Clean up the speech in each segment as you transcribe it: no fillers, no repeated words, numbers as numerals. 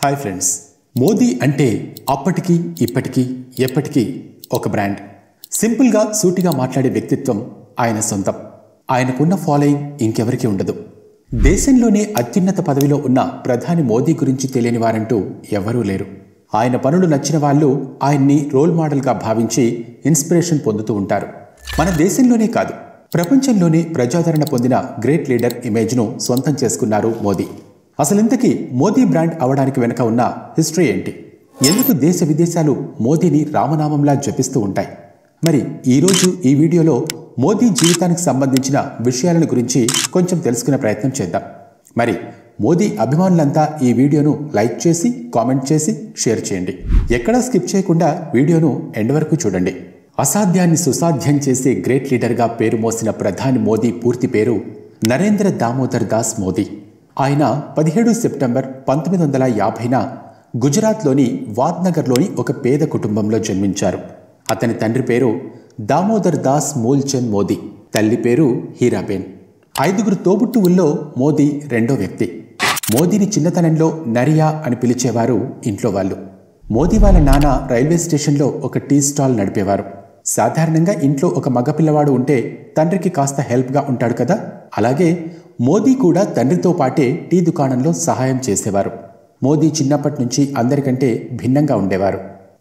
Hi friends, Modi అంటే అప్పటికి ఇప్పటికీ ఎప్పటికీ ఒక బ్రాండ్. సింపుల్గా సూటిగా మాట్లాడే వ్యక్తిత్వం ఆయన సొంతం. ఆయనకున్న ఫాలోయింగ్ ఇంకెవరికీ ఉండదు. దేశంలోనే అత్యున్నత పదవిలో ఉన్న ప్రధాని మోదీ గురించి తెలియని వారంటూ ఎవరూ లేరు. ఆయన పనులు నచ్చిన వాళ్ళు ఆయన్ని రోల్ మోడల్గా భావించి ఇన్స్పిరేషన్ పొందుతూ ఉంటారు. మన దేశంలోనే కాదు, ప్రపంచంలోనే ప్రజాదరణ పొందిన గ్రేట్ లీడర్ ఇమేజ్ను సొంతం చేసుకున్నారు మోదీ. అసలు ఇంతకీ మోదీ బ్రాండ్ అవడానికి వెనక ఉన్న హిస్టరీ ఏంటి? ఎందుకు దేశ విదేశాలు మోదీని రామనామంలా జపిస్తూ ఉంటాయి? మరి ఈరోజు ఈ వీడియోలో మోదీ జీవితానికి సంబంధించిన విషయాలను గురించి కొంచెం తెలుసుకునే ప్రయత్నం చేద్దాం. మరి మోదీ అభిమానులంతా ఈ వీడియోను లైక్ చేసి, కామెంట్ చేసి, షేర్ చేయండి. ఎక్కడా స్కిప్ చేయకుండా వీడియోను ఎండ్ వరకు చూడండి. అసాధ్యాన్ని సుసాధ్యం చేసే గ్రేట్ లీడర్గా పేరు మోసిన ప్రధాని మోదీ పూర్తి పేరు నరేంద్ర దామోదర్ దాస్ మోదీ. ఆయన 17 సెప్టెంబర్ 1950న గుజరాత్లోని వాద్నగర్లోని ఒక పేద కుటుంబంలో జన్మించారు. అతని తండ్రి పేరు దామోదర్ దాస్ మూల్చంద్ మోదీ, తల్లి పేరు హీరాబేన్. 5 తోబుట్టువుల్లో మోదీ రెండో వ్యక్తి. మోదీని చిన్నతనంలో నరియా అని పిలిచేవారు ఇంట్లో వాళ్ళు. మోదీ వాళ్ళ నాన్న రైల్వే స్టేషన్లో ఒక టీ స్టాల్ నడిపేవారు. సాధారణంగా ఇంట్లో ఒక మగపిల్లవాడు ఉంటే తండ్రికి కాస్త హెల్ప్గా ఉంటాడు కదా, అలాగే మోదీ కూడా తండ్రితో పాటే టీ దుకాణంలో సహాయం చేసేవారు. మోదీ చిన్నప్పటి నుంచి అందరికంటే భిన్నంగా ఉండేవారు.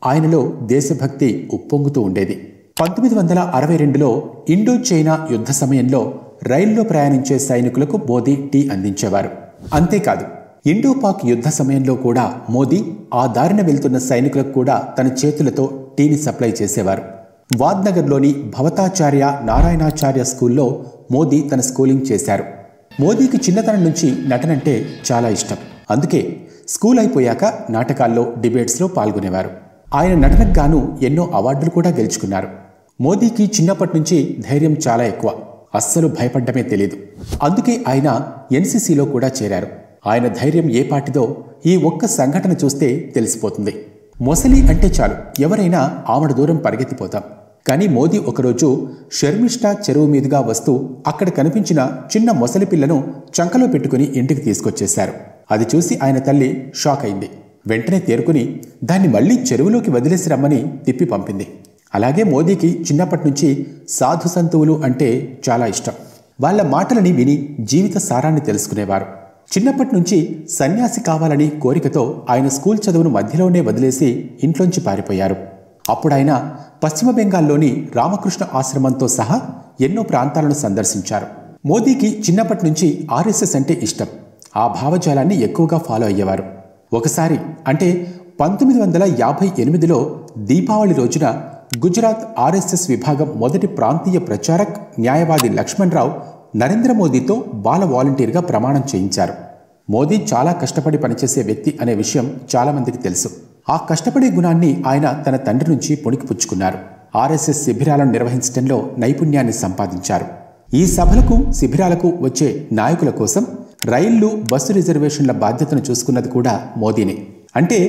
ఆయనలో దేశభక్తి ఉప్పొంగుతూ ఉండేది. 1962లో ఇండో చైనా యుద్ధ సమయంలో రైల్లో ప్రయాణించే సైనికులకు మోదీ టీ అందించేవారు. అంతేకాదు, ఇండో పాక్ యుద్ధ సమయంలో కూడా మోదీ ఆ దారిన వెళ్తున్న సైనికులకు కూడా తన చేతులతో టీని సప్లై చేసేవారు. వాద్నగర్లోని భవతాచార్య నారాయణాచార్య స్కూల్లో మోదీ తన స్కూలింగ్ చేశారు. మోదీకి చిన్నతనం నుంచి నటనంటే చాలా ఇష్టం. అందుకే స్కూల్ అయిపోయాక నాటకాల్లో, డిబేట్స్లో పాల్గొనేవారు. ఆయన నటనకు గాను ఎన్నో అవార్డులు కూడా గెలుచుకున్నారు. మోదీకి చిన్నప్పటి నుంచి ధైర్యం చాలా ఎక్కువ. అస్సలు భయపడ్డమే తెలీదు. అందుకే ఆయన ఎన్సీసీలో కూడా చేరారు. ఆయన ధైర్యం ఏ పాటిదో ఈ ఒక్క సంఘటన చూస్తే తెలిసిపోతుంది. మొసలి అంటే చాలు ఎవరైనా ఆమడ దూరం పరిగెత్తిపోతాం. కానీ మోదీ ఒకరోజు షర్మిష్ఠా చెరువు మీదుగా వస్తూ అక్కడ కనిపించిన చిన్న మొసలి పిల్లను చంకలో పెట్టుకుని ఇంటికి తీసుకొచ్చేశారు. అది చూసి ఆయన తల్లి షాక్ అయింది. వెంటనే తేరుకుని దాన్ని మళ్లీ చెరువులోకి వదిలేసి రమ్మని తిప్పి పంపింది. అలాగే మోదీకి చిన్నప్పటి నుంచి సాధు సంతువులు అంటే చాలా ఇష్టం. వాళ్ల మాటలని విని జీవిత సారాన్ని తెలుసుకునేవారు. చిన్నప్పటి నుంచి సన్యాసి కావాలని కోరికతో ఆయన స్కూల్ చదువును మధ్యలోనే వదిలేసి ఇంట్లోంచి పారిపోయారు. అప్పుడాయన పశ్చిమ బెంగాల్లోని రామకృష్ణ ఆశ్రమంతో సహా ఎన్నో ప్రాంతాలను సందర్శించారు. మోదీకి చిన్నప్పటి నుంచి ఆర్ఎస్ఎస్ అంటే ఇష్టం. ఆ భావజాలాన్ని ఎక్కువగా ఫాలో అయ్యేవారు. ఒకసారి అంటే 1958లో దీపావళి రోజున గుజరాత్ ఆర్ఎస్ఎస్ విభాగం మొదటి ప్రాంతీయ ప్రచారక్, న్యాయవాది లక్ష్మణరావు నరేంద్ర మోదీతో బాల వాలంటీర్గా ప్రమాణం చేయించారు. మోదీ చాలా కష్టపడి పనిచేసే వ్యక్తి అనే విషయం చాలామందికి తెలుసు. ఆ కష్టపడే గుణాన్ని ఆయన తన తండ్రి నుంచి పొణికిపుచ్చుకున్నారు. ఆర్ఎస్ఎస్ శిబిరాలను నిర్వహించడంలో నైపుణ్యాన్ని సంపాదించారు. ఈ సభలకు, శిబిరాలకు వచ్చే నాయకుల కోసం రైళ్లు, బస్సు రిజర్వేషన్ల బాధ్యతను చూసుకున్నది కూడా మోదీనే. అంటే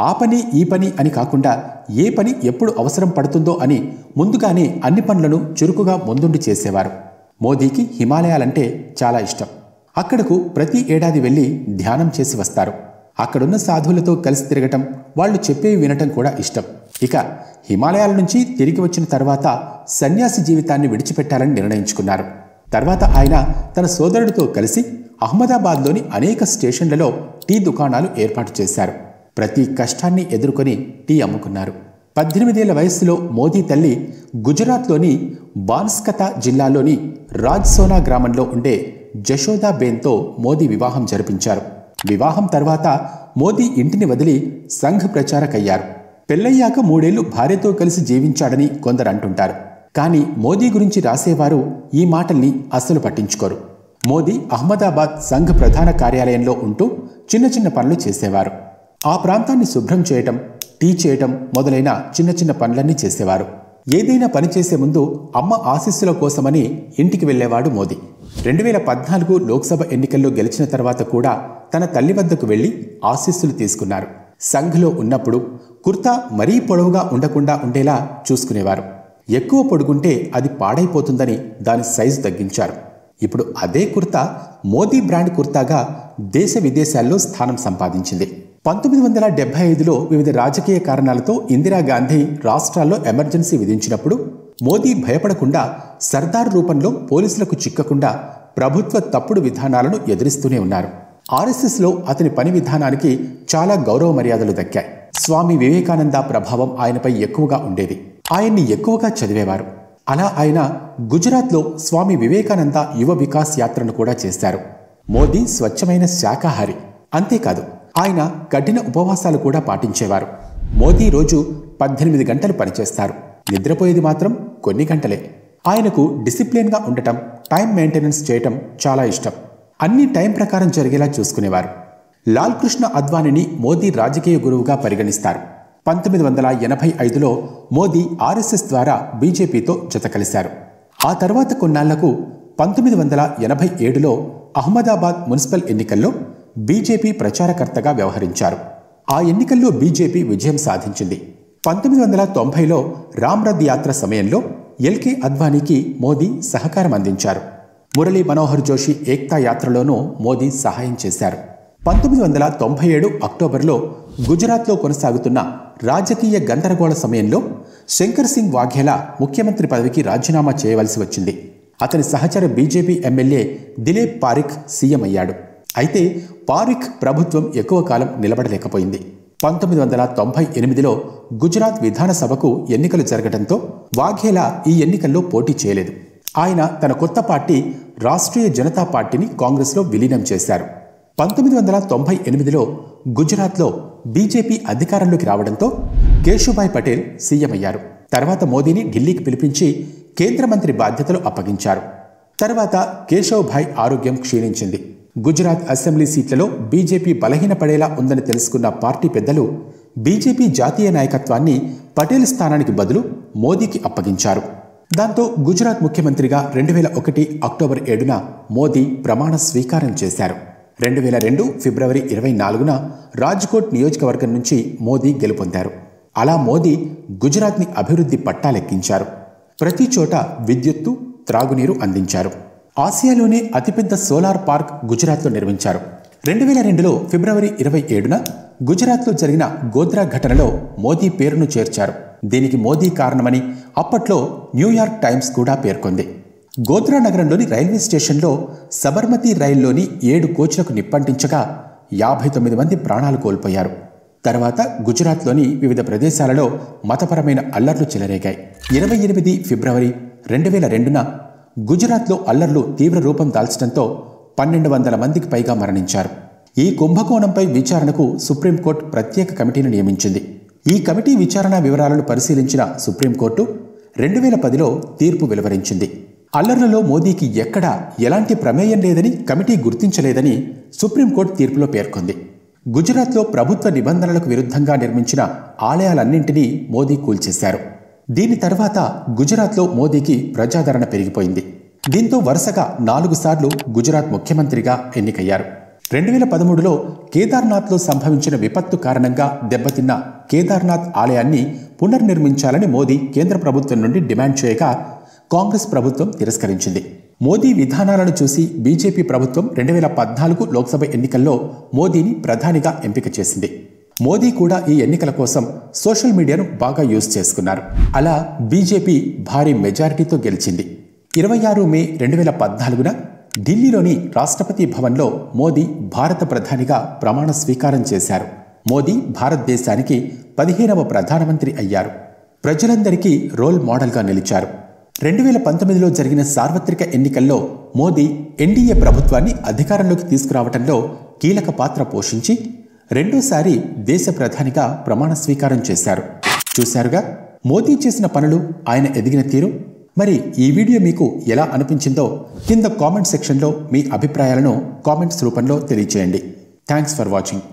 ఆ పని, ఈ పని అని కాకుండా ఏ పని ఎప్పుడు అవసరం పడుతుందో అని ముందుగానే అన్ని పనులను చురుకుగా ముందుండి చేసేవారు. మోదీకి హిమాలయాలంటే చాలా ఇష్టం. అక్కడకు ప్రతి ఏడాది వెళ్లి ధ్యానం చేసి వస్తారు. అక్కడున్న సాధువులతో కలిసి తిరగటం, వాళ్లు చెప్పేవి వినటం కూడా ఇష్టం. ఇక హిమాలయాల నుంచి తిరిగి వచ్చిన తర్వాత సన్యాసి జీవితాన్ని విడిచిపెట్టాలని నిర్ణయించుకున్నారు. తర్వాత ఆయన తన సోదరుడితో కలిసి అహ్మదాబాద్లోని అనేక స్టేషన్లలో టీ దుకాణాలు ఏర్పాటు చేశారు. ప్రతి కష్టాన్ని ఎదుర్కొని టీ అమ్ముకున్నారు. 18 ఏళ్ల వయస్సులో మోదీ తల్లి గుజరాత్లోని బాన్స్కతా జిల్లాలోని రాజ్సోనా గ్రామంలో ఉండే జశోదాబేన్తో మోదీ వివాహం జరిపించారు. వివాహం తర్వాత మోదీ ఇంటిని వదిలి సంఘ్ ప్రచారక్ అయ్యారు. పెళ్లయ్యాక 3 ఏళ్లు భార్యతో కలిసి జీవించాడని కొందరు అంటుంటారు. కానీ మోదీ గురించి రాసేవారు ఈ మాటల్ని అస్సలు పట్టించుకోరు. మోదీ అహ్మదాబాద్ సంఘ్ ప్రధాన కార్యాలయంలో ఉంటూ చిన్న చిన్న పనులు చేసేవారు. ఆ ప్రాంతాన్ని శుభ్రం చేయటం, టీ చేయటం మొదలైన చిన్న చిన్న పనులన్నీ చేసేవారు. ఏదైనా పని చేసే ముందు అమ్మ ఆశీస్సుల కోసమని ఇంటికి వెళ్లేవాడు మోదీ. 2014 లోక్సభ ఎన్నికల్లో గెలిచిన తర్వాత కూడా తన తల్లి వద్దకు వెళ్లి ఆశీస్సులు తీసుకున్నారు. సంఘ్లో ఉన్నప్పుడు కుర్తా మరీ పొడవుగా ఉండకుండా ఉండేలా చూసుకునేవారు. ఎక్కువ పొడుగుంటే అది పాడైపోతుందని దాని సైజు తగ్గించారు. ఇప్పుడు అదే కుర్తా మోదీ బ్రాండ్ కుర్తాగా దేశ విదేశాల్లో స్థానం సంపాదించింది. 1975లో వివిధ రాజకీయ కారణాలతో ఇందిరాగాంధీ రాష్ట్రాల్లో ఎమర్జెన్సీ విధించినప్పుడు మోదీ భయపడకుండా సర్దార్ రూపంలో పోలీసులకు చిక్కకుండా ప్రభుత్వ తప్పుడు విధానాలను ఎదురిస్తూనే ఉన్నారు. ఆర్ఎస్ఎస్లో అతని పని విధానానికి చాలా గౌరవ మర్యాదలు దక్కాయి. స్వామి వివేకానంద ప్రభావం ఆయనపై ఎక్కువగా ఉండేది. ఆయన్ని ఎక్కువగా చదివేవారు. అలా ఆయన గుజరాత్లో స్వామి వివేకానంద యువ వికాస్ యాత్రను కూడా చేశారు. మోదీ స్వచ్ఛమైన శాకాహారి. అంతేకాదు, ఆయన కఠిన ఉపవాసాలు కూడా పాటించేవారు. మోదీ రోజు 18 గంటలు పనిచేస్తారు. నిద్రపోయేది మాత్రం కొన్ని గంటలే. ఆయనకు డిసిప్లిన్గా ఉండటం, టైం మెయింటెనెన్స్ చేయటం చాలా ఇష్టం. అన్ని టైం ప్రకారం జరిగేలా చూసుకునేవారు. లాల్ కృష్ణ అద్వానీని మోదీ రాజకీయ గురువుగా పరిగణిస్తారు. 1985లో మోదీ ఆర్ఎస్ఎస్ ద్వారా బీజేపీతో జత కలిశారు. ఆ తర్వాత కొన్నాళ్లకు 1987లో అహ్మదాబాద్ మున్సిపల్ ఎన్నికల్లో బీజేపీ ప్రచారకర్తగా వ్యవహరించారు. ఆ ఎన్నికల్లో బీజేపీ విజయం సాధించింది. 1990లో రామ్రథ్ యాత్ర సమయంలో ఎల్కే అద్వానీకి మోదీ సహకారం అందించారు. మురళీ మనోహర్ జోషి ఏక్తా యాత్రలోనూ మోదీ సహాయం చేశారు. 1997 అక్టోబర్లో గుజరాత్లో కొనసాగుతున్న రాజకీయ గందరగోళ సమయంలో శంకర్ సింగ్ వాఘేలా ముఖ్యమంత్రి పదవికి రాజీనామా చేయవలసి వచ్చింది. అతని సహచర BJP MLA Dilip Parikh CM అయ్యాడు. అయితే పారిఖ్ ప్రభుత్వం ఎక్కువ కాలం నిలబడలేకపోయింది. 1998లో గుజరాత్ విధానసభకు ఎన్నికలు జరగడంతో వాఘేలా ఈ ఎన్నికల్లో పోటీ చేయలేదు. ఆయన తన కొత్త పార్టీ రాష్ట్రీయ జనతా పార్టీని కాంగ్రెస్లో విలీనం చేశారు. 1998లో గుజరాత్లో బీజేపీ అధికారంలోకి రావడంతో కేశుభాయ్ పటేల్ సీఎం అయ్యారు. తర్వాత మోదీని ఢిల్లీకి పిలిపించి కేంద్ర మంత్రి బాధ్యతలు అప్పగించారు. తర్వాత కేశవ్భాయ్ ఆరోగ్యం క్షీణించింది. గుజరాత్ అసెంబ్లీ సీట్లలో బీజేపీ బలహీనపడేలా ఉందని తెలుసుకున్న పార్టీ పెద్దలు బీజేపీ జాతీయ నాయకత్వాన్ని పటేల్ స్థానానికి బదులు మోదీకి అప్పగించారు. దాంతో గుజరాత్ ముఖ్యమంత్రిగా 2001 అక్టోబర్ 7న మోదీ ప్రమాణ స్వీకారం చేశారు. 2002 ఫిబ్రవరి 24న రాజ్కోట్ నియోజకవర్గం నుంచి మోదీ గెలుపొందారు. అలా మోదీ గుజరాత్ని అభివృద్ధి పట్టాలెక్కించారు. ప్రతి చోట విద్యుత్తు, త్రాగునీరు అందించారు. ఆసియాలోనే అతిపెద్ద సోలార్ పార్క్ గుజరాత్లో నిర్మించారు. 2002లో ఫిబ్రవరి 27న గుజరాత్లో జరిగిన గోద్రా ఘటనలో మోదీ పేరును చేర్చారు. దీనికి మోదీ కారణమని అప్పట్లో న్యూయార్క్ టైమ్స్ కూడా పేర్కొంది. గోద్రా నగరంలోని రైల్వే స్టేషన్లో సబర్మతి రైల్లోని 7 కోచ్లకు నిప్పంటించగా 59 మంది ప్రాణాలు కోల్పోయారు. తర్వాత గుజరాత్లోని వివిధ ప్రదేశాలలో మతపరమైన అల్లర్లు చెలరేగాయి. 28 ఫిబ్రవరి 2002న గుజరాత్లో అల్లర్లు తీవ్ర రూపం దాల్చడంతో 1200 మందికి పైగా మరణించారు. ఈ కుంభకోణంపై విచారణకు సుప్రీంకోర్టు ప్రత్యేక కమిటీని నియమించింది. ఈ కమిటీ విచారణ వివరాలను పరిశీలించిన సుప్రీంకోర్టు 2010లో తీర్పు వెలువరించింది. అల్లర్లలో మోదీకి ఎక్కడా ఎలాంటి ప్రమేయం లేదని కమిటీ గుర్తించలేదని సుప్రీంకోర్టు తీర్పులో పేర్కొంది. గుజరాత్లో ప్రభుత్వ నిబంధనలకు విరుద్ధంగా నిర్మించిన ఆలయాలన్నింటినీ మోదీ కూల్చేశారు. దీని తర్వాత గుజరాత్లో మోదీకి ప్రజాదరణ పెరిగిపోయింది. దీంతో వరుసగా 4 సార్లు గుజరాత్ ముఖ్యమంత్రిగా ఎన్నికయ్యారు. 2013లో కేదార్నాథ్లో సంభవించిన విపత్తు కారణంగా దెబ్బతిన్న కేదార్నాథ్ ఆలయాన్ని పునర్నిర్మించాలని మోదీ కేంద్ర ప్రభుత్వం నుండి డిమాండ్ చేయగా కాంగ్రెస్ ప్రభుత్వం తిరస్కరించింది. మోదీ విధానాలను చూసి బీజేపీ ప్రభుత్వం 2014 లోక్సభ ఎన్నికల్లో మోదీని ప్రధానిగా ఎంపిక చేసింది. మోదీ కూడా ఈ ఎన్నికల కోసం సోషల్ మీడియాను బాగా యూజ్ చేసుకున్నారు. అలా బీజేపీ భారీ మెజారిటీతో గెలిచింది. 26 మే 2014న ఢిల్లీలోని రాష్ట్రపతి భవన్లో మోదీ భారత ప్రధానిగా ప్రమాణ స్వీకారం చేశారు. మోదీ భారతదేశానికి 15వ ప్రధానమంత్రి అయ్యారు. ప్రజలందరికీ రోల్ మోడల్గా నిలిచారు. 2019లో జరిగిన సార్వత్రిక ఎన్నికల్లో మోదీ ఎన్డీఏ ప్రభుత్వాన్ని అధికారంలోకి తీసుకురావడంలో కీలక పాత్ర పోషించి రెండోసారి దేశ ప్రధానిగా ప్రమాణ స్వీకారం చేశారు. చూశారుగా మోదీ చేసిన పనులు, ఆయన ఎదిగిన తీరు. మరి ఈ వీడియో మీకు ఎలా అనిపించిందో కింద కామెంట్ సెక్షన్లో మీ అభిప్రాయాలను కామెంట్స్ రూపంలో తెలియచేయండి. Thanks for watching.